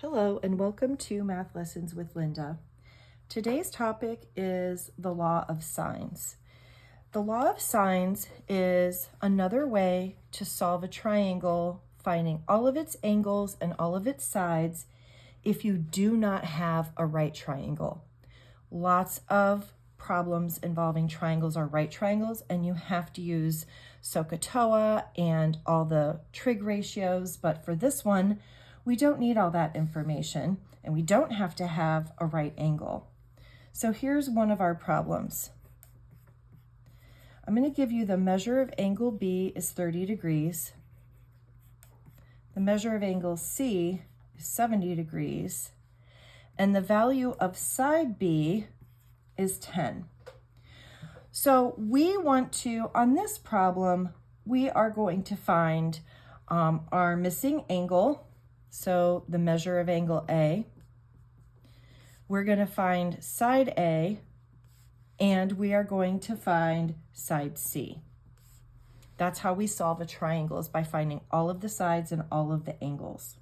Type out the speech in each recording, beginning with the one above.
Hello and welcome to Math Lessons with Linda. Today's topic is the law of sines. The law of sines is another way to solve a triangle, finding all of its angles and all of its sides if you do not have a right triangle. Lots of problems involving triangles are right triangles, and you have to use SOHCAHTOA and all the trig ratios, but for this one, we don't need all that information, and we don't have to have a right angle. So here's one of our problems. I'm going to give you the measure of angle B is 30 degrees. The measure of angle C is 70 degrees. And the value of side B is 10. So we want to, on this problem, we are going to find our missing angle. So the measure of angle A, we're going to find side A, and we are going to find side C. That's how we solve a triangle, is by finding all of the sides and all of the angles.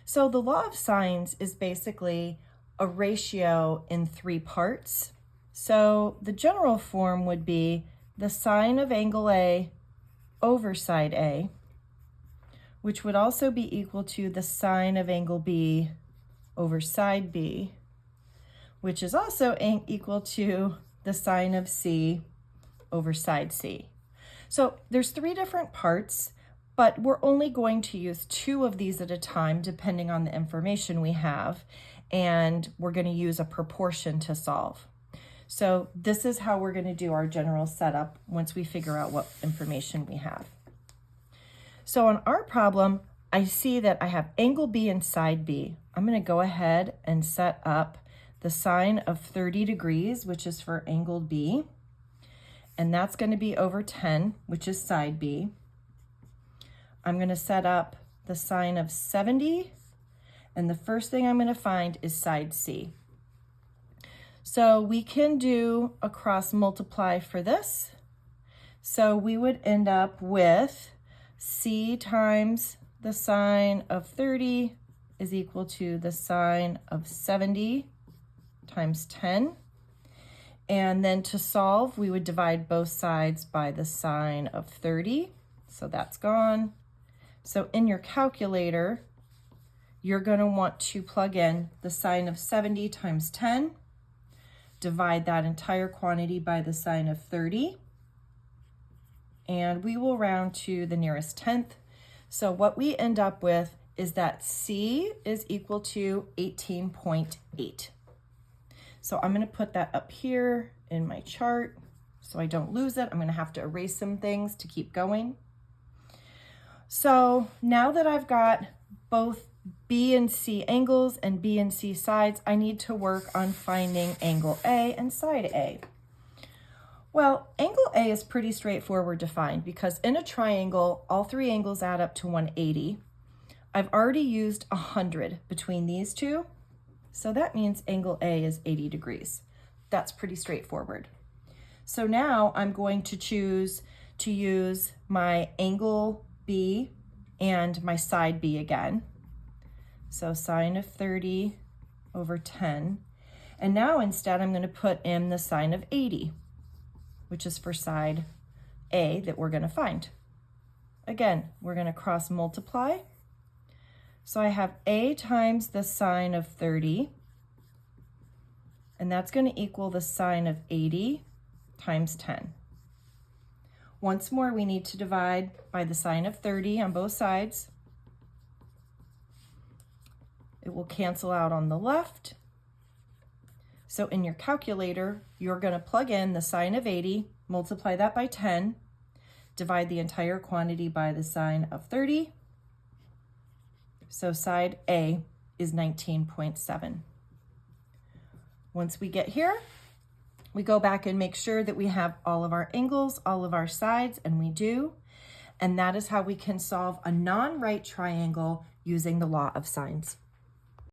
So the law of sines is basically a ratio in three parts. So the general form would be the sine of angle A over side A, which would also be equal to the sine of angle B over side B, which is also equal to the sine of C over side C. So there's three different parts, but we're only going to use two of these at a time depending on the information we have, and we're going to use a proportion to solve. So this is how we're going to do our general setup once we figure out what information we have. So on our problem, I see that I have angle B and side B. I'm going to go ahead and set up the sine of 30 degrees, which is for angle B, and that's going to be over 10, which is side B. I'm going to set up the sine of 70, and the first thing I'm going to find is side C. So we can do a cross multiply for this. So we would end up with C times the sine of 30 is equal to the sine of 70 times 10. And then to solve, we would divide both sides by the sine of 30. So that's gone. So in your calculator, you're going to want to plug in the sine of 70 times 10, divide that entire quantity by the sine of 30, and we will round to the nearest tenth. So what we end up with is that C is equal to 18.8. So I'm going to put that up here in my chart so I don't lose it. I'm going to have to erase some things to keep going. So now that I've got both B and C angles and B and C sides, I need to work on finding angle A and side A. Well, angle A is pretty straightforward to find because in a triangle, all three angles add up to 180. I've already used 100 between these two, so that means angle A is 80 degrees. That's pretty straightforward. So now I'm going to choose to use my angle B and my side B again. So sine of 30 over 10. And now instead I'm going to put in the sine of 80, which is for side A that we're going to find. Again, we're going to cross multiply. So I have A times the sine of 30, and that's going to equal the sine of 80 times 10. Once more, we need to divide by the sine of 30 on both sides. It will cancel out on the left. So in your calculator, you're going to plug in the sine of 80, multiply that by 10, divide the entire quantity by the sine of 30. So side A is 19.7. Once we get here, we go back and make sure that we have all of our angles, all of our sides, and we do. And that is how we can solve a non-right triangle using the law of sines.